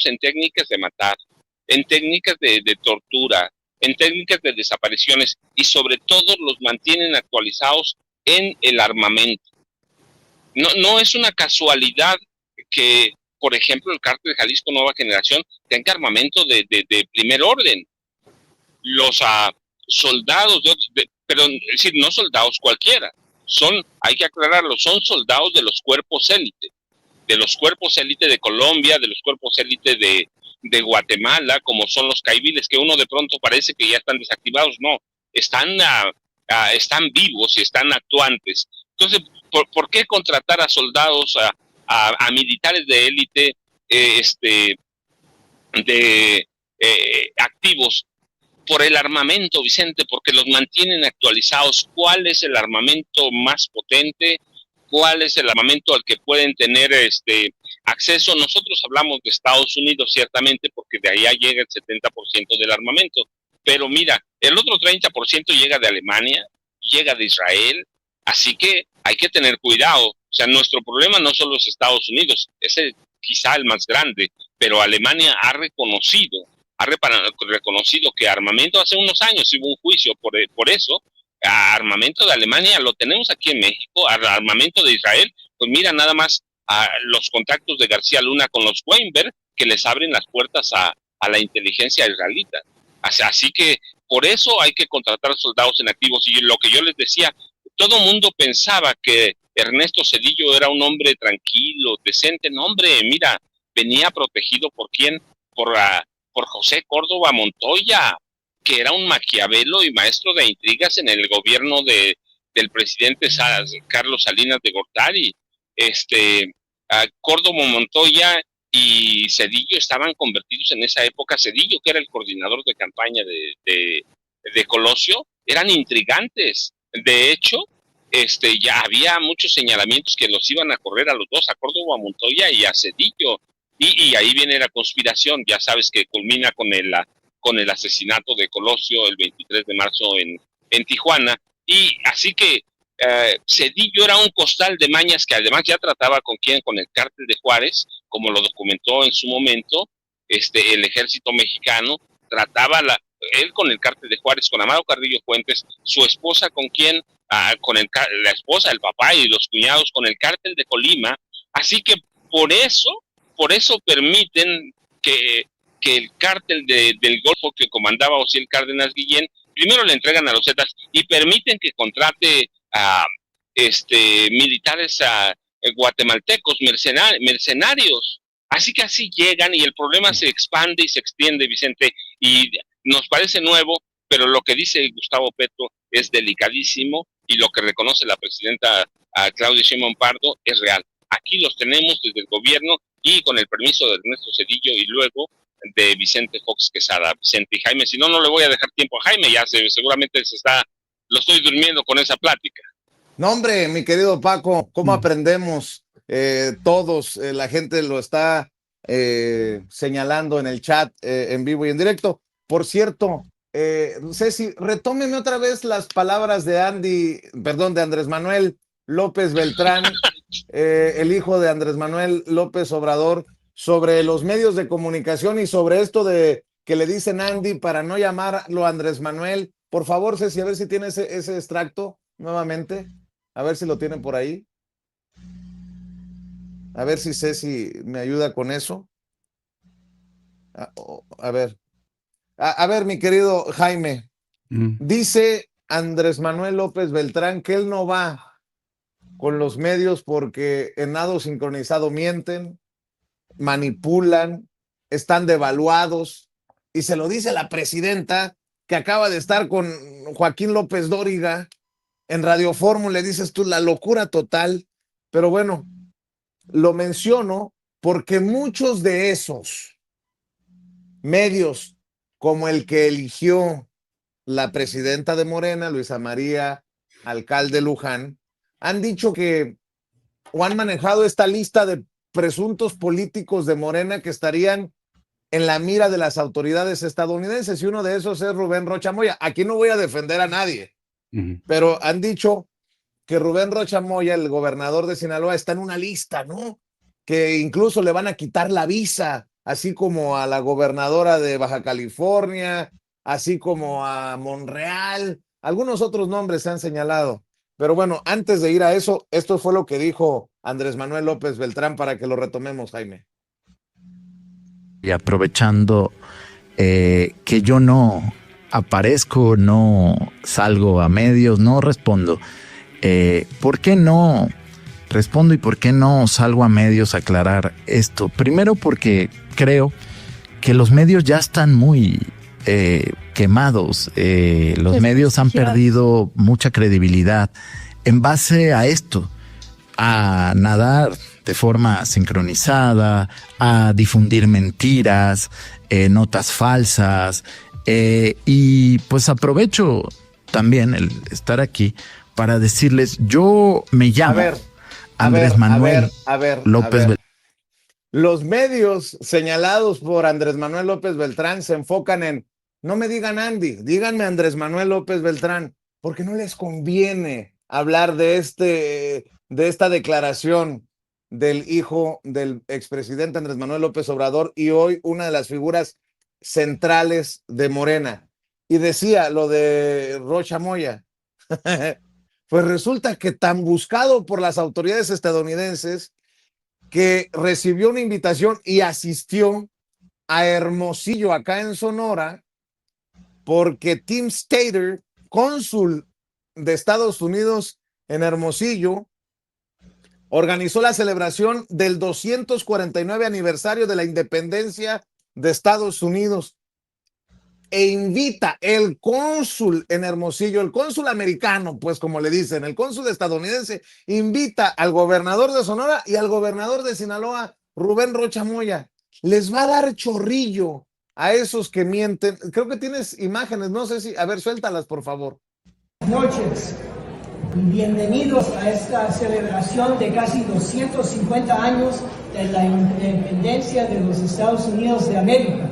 Speaker 2: en técnicas de matar, en técnicas de tortura, en técnicas de desapariciones, y sobre todo los mantienen actualizados en el armamento. No es una casualidad que, por ejemplo, el cártel de Jalisco Nueva Generación tenga armamento de primer orden. Los soldados, pero es decir, no soldados cualquiera, hay que aclararlo, son soldados de los cuerpos élite, de Colombia, de los cuerpos élite de Guatemala, como son los caiviles, que uno de pronto parece que ya están desactivados. No, están vivos y están actuantes. Entonces, ¿por qué contratar a soldados, a militares de élite activos? Por el armamento, Vicente, porque los mantienen actualizados. ¿Cuál es el armamento más potente? ¿Cuál es el armamento al que pueden tener acceso? Nosotros hablamos de Estados Unidos, ciertamente, porque de allá llega el 70% del armamento. Pero mira, el otro 30% llega de Alemania, llega de Israel. Así que hay que tener cuidado. O sea, nuestro problema no solo es Estados Unidos, es quizá el más grande, pero Alemania ha reconocido que armamento, hace unos años hubo un juicio por eso. Armamento de Alemania lo tenemos aquí en México. Armamento de Israel, pues mira nada más los contactos de García Luna con los Weinberg, que les abren las puertas a la inteligencia israelita. Así que por eso hay que contratar soldados en activos. Y lo que yo les decía, todo mundo pensaba que Ernesto Zedillo era un hombre tranquilo, decente. No, hombre, mira, venía protegido ¿por quién? Por José Córdoba Montoya, que era un maquiavelo y maestro de intrigas en el gobierno del presidente Carlos Salinas de Gortari. Córdoba Montoya y Zedillo estaban convertidos en esa época. Zedillo, que era el coordinador de campaña de Colosio, eran intrigantes. De hecho, ya había muchos señalamientos que los iban a correr a los dos, a Córdoba Montoya y a Zedillo. Y ahí viene la conspiración, ya sabes, que culmina con el asesinato de Colosio el 23 de marzo en Tijuana. Y así que Zedillo era un costal de mañas, que además ya trataba con el cártel de Juárez, como lo documentó en su momento el ejército mexicano. Trataba él con el cártel de Juárez, con Amado Carrillo Fuentes, su esposa con la esposa, el papá y los cuñados con el cártel de Colima. Así que por eso permiten que el cártel del Golfo, que comandaba Osiel Cárdenas Guillén, primero le entregan a los Zetas y permiten que contrate a militares guatemaltecos, mercenarios. Así que así llegan, y el problema se expande y se extiende, Vicente, y nos parece nuevo, pero lo que dice Gustavo Petro es delicadísimo, y lo que reconoce la presidenta Claudia Sheinbaum Pardo es real. Aquí los tenemos desde el gobierno y con el permiso de Ernesto Zedillo y luego de Vicente Fox Quesada. Vicente y Jaime, si no, no le voy a dejar tiempo a Jaime, seguramente lo estoy durmiendo con esa plática.
Speaker 1: No, hombre, mi querido Paco, ¿cómo aprendemos? Todos, la gente lo está señalando en el chat en vivo y en directo. Por cierto, Ceci, retómeme otra vez las palabras de Andrés Manuel López Beltrán, el hijo de Andrés Manuel López Obrador, sobre los medios de comunicación y sobre esto de que le dicen Andy para no llamarlo Andrés Manuel. Por favor, Ceci, a ver si tiene ese extracto nuevamente. A ver si lo tienen por ahí. A ver si Ceci me ayuda con eso. A ver. A ver, mi querido Jaime. Dice Andrés Manuel López Beltrán que él no va con los medios porque en nado sincronizado mienten, manipulan, están devaluados. Y se lo dice la presidenta que acaba de estar con Joaquín López Dóriga en Radio Fórmula. Le dices tú la locura total. Pero bueno, lo menciono porque muchos de esos medios, como el que eligió la presidenta de Morena, Luisa María Alcalde Luján, han dicho que o han manejado esta lista de presuntos políticos de Morena que estarían en la mira de las autoridades estadounidenses, y uno de esos es Rubén Rocha Moya. Aquí no voy a defender a nadie, pero han dicho que Rubén Rocha Moya, el gobernador de Sinaloa, está en una lista, ¿no? Que incluso le van a quitar la visa, así como a la gobernadora de Baja California, así como a Monreal. Algunos otros nombres se han señalado. Pero bueno, antes de ir a eso, esto fue lo que dijo Andrés Manuel López Beltrán para que lo retomemos, Jaime.
Speaker 5: Y aprovechando que yo no aparezco, no salgo a medios, no respondo. ¿Por qué no respondo y por qué no salgo a medios a aclarar esto? Primero porque creo que los medios ya están muy quemados. Los medios han perdido mucha credibilidad en base a esto, a nadar de forma sincronizada, a difundir mentiras, notas falsas, y pues aprovecho también el estar aquí para decirles, yo me llamo Andrés Manuel López Beltrán.
Speaker 1: Los medios señalados por Andrés Manuel López Beltrán se enfocan en, no me digan Andy, díganme Andrés Manuel López Beltrán, porque no les conviene hablar de esta declaración del hijo del expresidente Andrés Manuel López Obrador y hoy una de las figuras centrales de Morena. Y decía lo de Rocha Moya. Pues resulta que tan buscado por las autoridades estadounidenses que recibió una invitación y asistió a Hermosillo, acá en Sonora, porque Tim Stater, cónsul de Estados Unidos en Hermosillo, organizó la celebración del 249 aniversario de la independencia de Estados Unidos e invita el cónsul en Hermosillo, el cónsul americano, pues como le dicen, el cónsul estadounidense, invita al gobernador de Sonora y al gobernador de Sinaloa, Rubén Rocha Moya. Les va a dar chorrillo a esos que mienten. Creo que tienes imágenes, no sé si, a ver, suéltalas por favor.
Speaker 6: Buenas noches y bienvenidos a esta celebración de casi 250 años de la independencia de los Estados Unidos de América.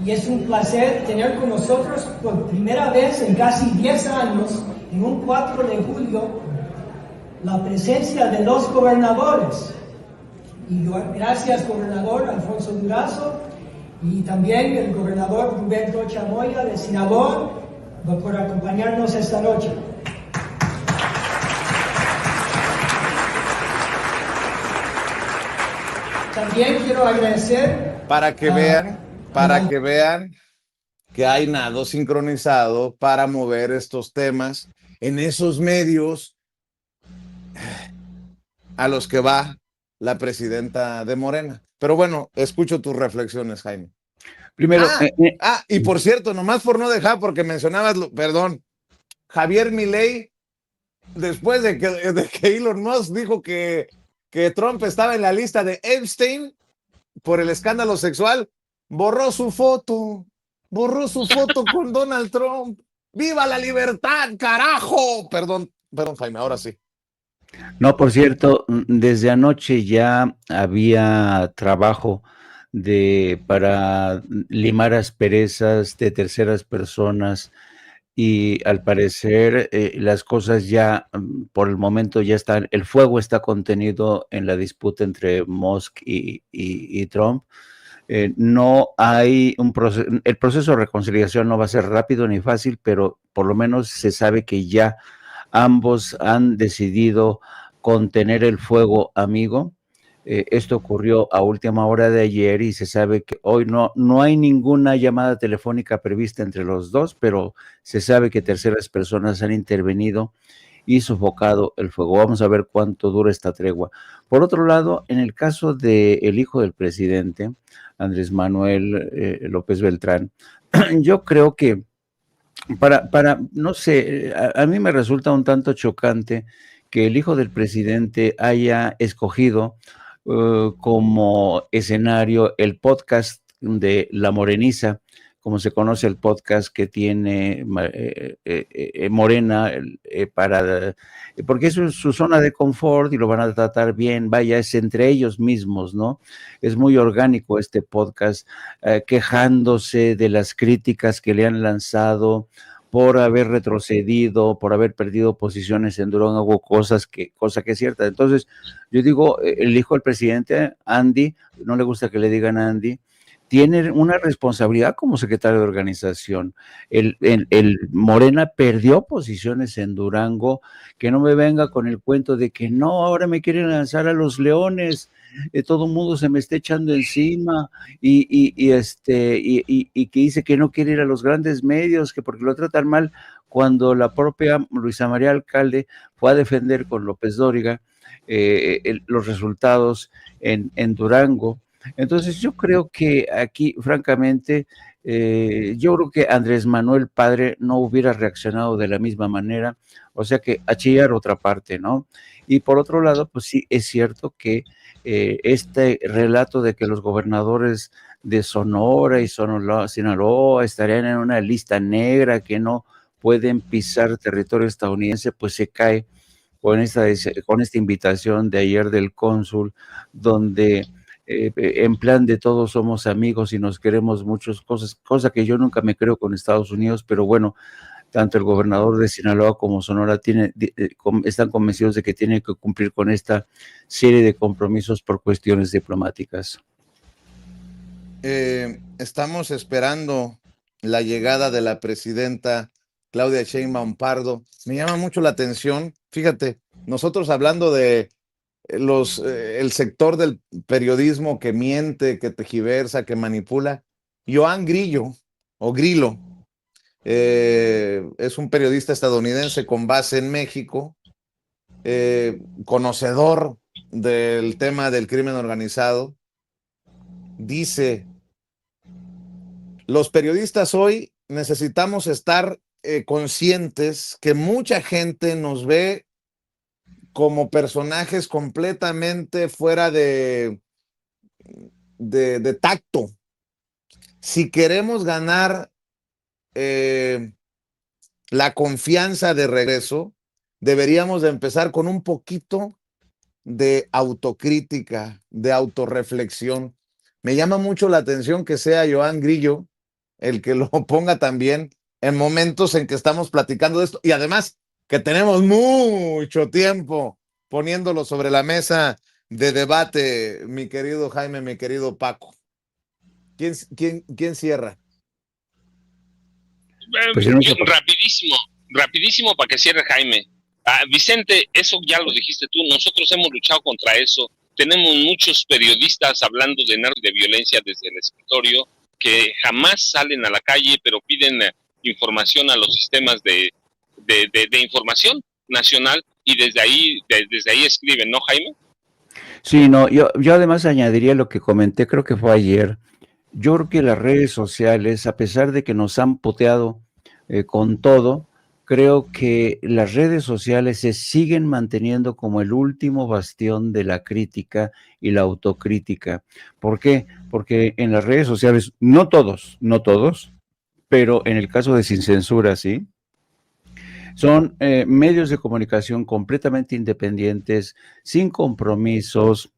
Speaker 6: Y es un placer tener con nosotros por primera vez en casi 10 años, en un 4 de julio, la presencia de los gobernadores. Y gracias, gobernador Alfonso Durazo, y también el gobernador Rubén Rocha Moya de Sinaloa, por acompañarnos esta noche. También quiero agradecer
Speaker 1: para que vean que hay nado sincronizado para mover estos temas en esos medios a los que va la presidenta de Morena. Pero bueno, escucho tus reflexiones, Jaime.
Speaker 3: Primero,
Speaker 1: y por cierto, nomás por no dejar, porque mencionabas, perdón, Javier Milei, después de que Elon Musk dijo que que Trump estaba en la lista de Epstein por el escándalo sexual, borró su foto con Donald Trump. ¡Viva la libertad, carajo! Perdón, Jaime, ahora sí.
Speaker 3: No, por cierto, desde anoche ya había trabajo para limar asperezas de terceras personas y al parecer las cosas ya por el momento ya están, el fuego está contenido en la disputa entre Musk y Trump. No hay un proceso, el proceso de reconciliación no va a ser rápido ni fácil, pero por lo menos se sabe que ya ambos han decidido contener el fuego amigo. Esto ocurrió a última hora de ayer y se sabe que hoy no hay ninguna llamada telefónica prevista entre los dos, pero se sabe que terceras personas han intervenido y sofocado el fuego. Vamos a ver cuánto dura esta tregua. Por otro lado, en el caso del hijo del presidente, Andrés Manuel López Beltrán, yo creo que no sé, a mí me resulta un tanto chocante que el hijo del presidente haya escogido como escenario el podcast de La Moreniza, como se conoce el podcast que tiene Morena, porque eso es su zona de confort y lo van a tratar bien, vaya, es entre ellos mismos, ¿no? Es muy orgánico este podcast, quejándose de las críticas que le han lanzado por haber retrocedido, por haber perdido posiciones en Durango, cosa que es cierta. Entonces, yo digo, el hijo del presidente, Andy, no le gusta que le digan Andy, tiene una responsabilidad como secretario de organización. El Morena perdió posiciones en Durango, que no me venga con el cuento de que no, ahora me quieren lanzar a los Leones, todo el mundo se me está echando encima, y que dice que no quiere ir a los grandes medios, que porque lo tratan mal, cuando la propia Luisa María Alcalde fue a defender con López Dóriga los resultados en Durango. Entonces yo creo que aquí, francamente, yo creo que Andrés Manuel padre no hubiera reaccionado de la misma manera, o sea que a chillar otra parte, ¿no? Y por otro lado, pues sí, es cierto que este relato de que los gobernadores de Sonora y Sinaloa estarían en una lista negra que no pueden pisar territorio estadounidense, pues se cae con esta invitación de ayer del cónsul, donde en plan de todos somos amigos y nos queremos muchas cosas, cosa que yo nunca me creo con Estados Unidos, pero bueno, tanto el gobernador de Sinaloa como Sonora están convencidos de que tienen que cumplir con esta serie de compromisos por cuestiones diplomáticas.
Speaker 1: Estamos esperando la llegada de la presidenta Claudia Sheinbaum Pardo. Me llama mucho la atención, fíjate, nosotros hablando de el sector del periodismo que miente, que tergiversa, que manipula. Joan Grillo, o Grillo, es un periodista estadounidense con base en México, conocedor del tema del crimen organizado. Dice: los periodistas hoy necesitamos estar conscientes que mucha gente nos ve como personajes completamente fuera de tacto. Si queremos ganar la confianza de regreso, deberíamos de empezar con un poquito de autocrítica, de autorreflexión. Me llama mucho la atención que sea Joan Grillo el que lo ponga también en momentos en que estamos platicando de esto, y además que tenemos mucho tiempo poniéndolo sobre la mesa de debate, mi querido Jaime, mi querido Paco. ¿Quién cierra?
Speaker 3: Pues
Speaker 2: rapidísimo para que cierre Jaime. Vicente, eso ya lo dijiste tú, nosotros hemos luchado contra eso. Tenemos muchos periodistas hablando de violencia desde el escritorio que jamás salen a la calle, pero piden información a los sistemas de información nacional, y desde ahí escriben, ¿no, Jaime?
Speaker 3: Sí, no, yo además añadiría lo que comenté, creo que fue ayer. Yo creo que las redes sociales, a pesar de que nos han puteado con todo, creo que las redes sociales se siguen manteniendo como el último bastión de la crítica y la autocrítica. ¿Por qué? Porque en las redes sociales, no todos, pero en el caso de Sin Censura, sí, son medios de comunicación completamente independientes, sin compromisos,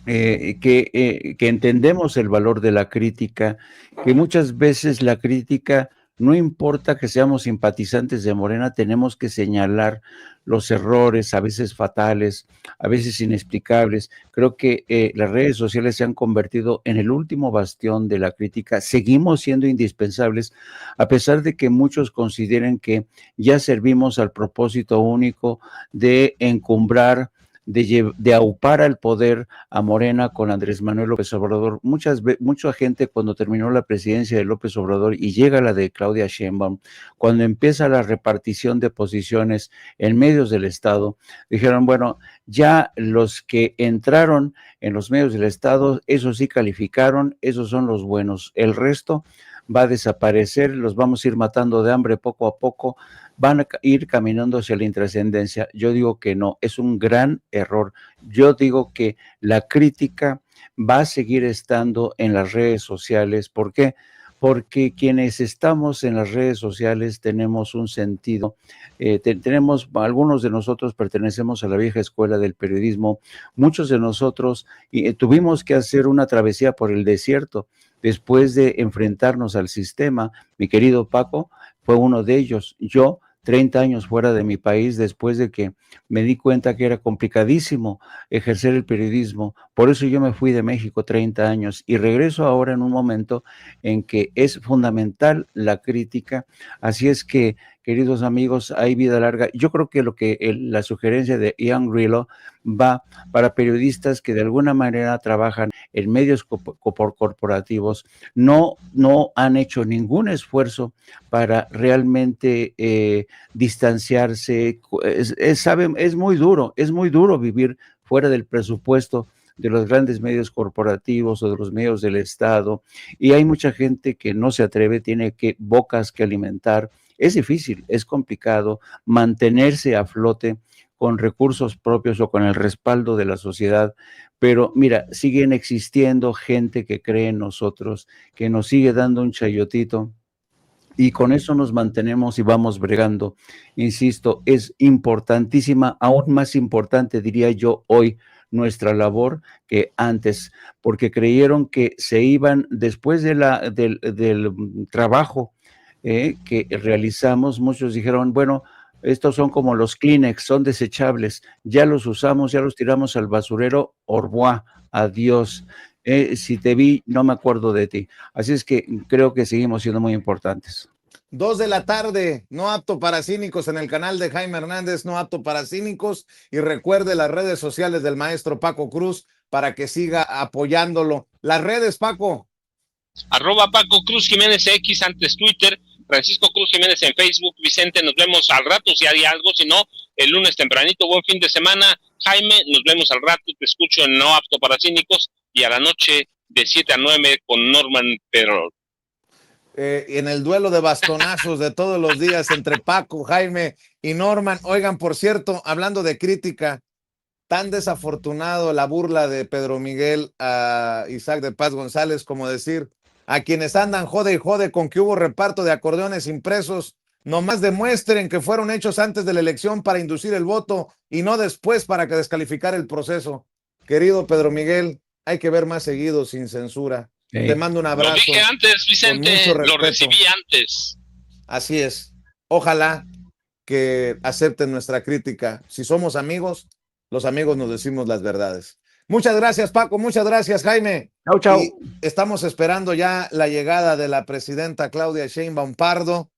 Speaker 3: que entendemos el valor de la crítica, que muchas veces la crítica, no importa que seamos simpatizantes de Morena, tenemos que señalar los errores, a veces fatales, a veces inexplicables. Creo que las redes sociales se han convertido en el último bastión de la crítica. Seguimos siendo indispensables, a pesar de que muchos consideren que ya servimos al propósito único de encumbrar, de aupar al poder a Morena con Andrés Manuel López Obrador. Mucha gente, cuando terminó la presidencia de López Obrador y llega la de Claudia Sheinbaum, cuando empieza la repartición de posiciones en medios del Estado, dijeron, bueno, ya los que entraron en los medios del Estado, esos sí calificaron, esos son los buenos. El resto va a desaparecer, los vamos a ir matando de hambre poco a poco, van a ir caminando hacia la intrascendencia. Yo digo que no, es un gran error. Yo digo que la crítica va a seguir estando en las redes sociales. ¿Por qué? Porque quienes estamos en las redes sociales tenemos un sentido, algunos de nosotros pertenecemos a la vieja escuela del periodismo, muchos de nosotros tuvimos que hacer una travesía por el desierto después de enfrentarnos al sistema. Mi querido Paco fue uno de ellos. Yo, 30 años fuera de mi país, después de que me di cuenta que era complicadísimo ejercer el periodismo. Por eso yo me fui de México 30 años y regreso ahora en un momento en que es fundamental la crítica. Así es que, queridos amigos, hay vida larga. Yo creo que la sugerencia de Ian Grillo va para periodistas que de alguna manera trabajan en medios corporativos, no han hecho ningún esfuerzo para realmente distanciarse. Es muy duro vivir fuera del presupuesto de los grandes medios corporativos o de los medios del Estado, y hay mucha gente que no se atreve, tiene bocas que alimentar. Es difícil, es complicado mantenerse a flote con recursos propios o con el respaldo de la sociedad, pero mira, siguen existiendo gente que cree en nosotros, que nos sigue dando un chayotito, y con eso nos mantenemos y vamos bregando. Insisto, es importantísima, aún más importante, diría yo, hoy, nuestra labor que antes, porque creyeron que se iban, después del trabajo que realizamos, muchos dijeron, bueno, estos son como los Kleenex, son desechables, ya los usamos, ya los tiramos al basurero, au revoir, adiós. Si te vi, no me acuerdo de ti. Así es que creo que seguimos siendo muy importantes.
Speaker 1: 2 de la tarde, no apto para cínicos, en el canal de Jaime Hernández, no apto para cínicos. Y recuerde las redes sociales del maestro Paco Cruz para que siga apoyándolo. Las redes, Paco.
Speaker 2: @Paco Cruz Jiménez X, antes Twitter, Francisco Cruz Jiménez en Facebook. Vicente, nos vemos al rato si hay algo, si no, el lunes tempranito. Buen fin de semana. Jaime, nos vemos al rato, te escucho en No Apto para Cínicos y a la noche de 7 a 9 con Norman Pedro.
Speaker 1: En el duelo de bastonazos de todos los días entre Paco, Jaime y Norman. Oigan, por cierto, hablando de crítica, tan desafortunado la burla de Pedro Miguel a Isaac de Paz González, como decir, a quienes andan jode y jode con que hubo reparto de acordeones impresos, nomás demuestren que fueron hechos antes de la elección para inducir el voto y no después para que descalificar el proceso. Querido Pedro Miguel, hay que ver más seguido Sin Censura.
Speaker 3: Sí.
Speaker 1: Te mando un abrazo.
Speaker 2: Lo dije antes, Vicente, lo recibí antes.
Speaker 1: Así es. Ojalá que acepten nuestra crítica. Si somos amigos, los amigos nos decimos las verdades. Muchas gracias, Paco. Muchas gracias, Jaime.
Speaker 3: Chau, chau.
Speaker 1: Y estamos esperando ya la llegada de la presidenta Claudia Sheinbaum Pardo.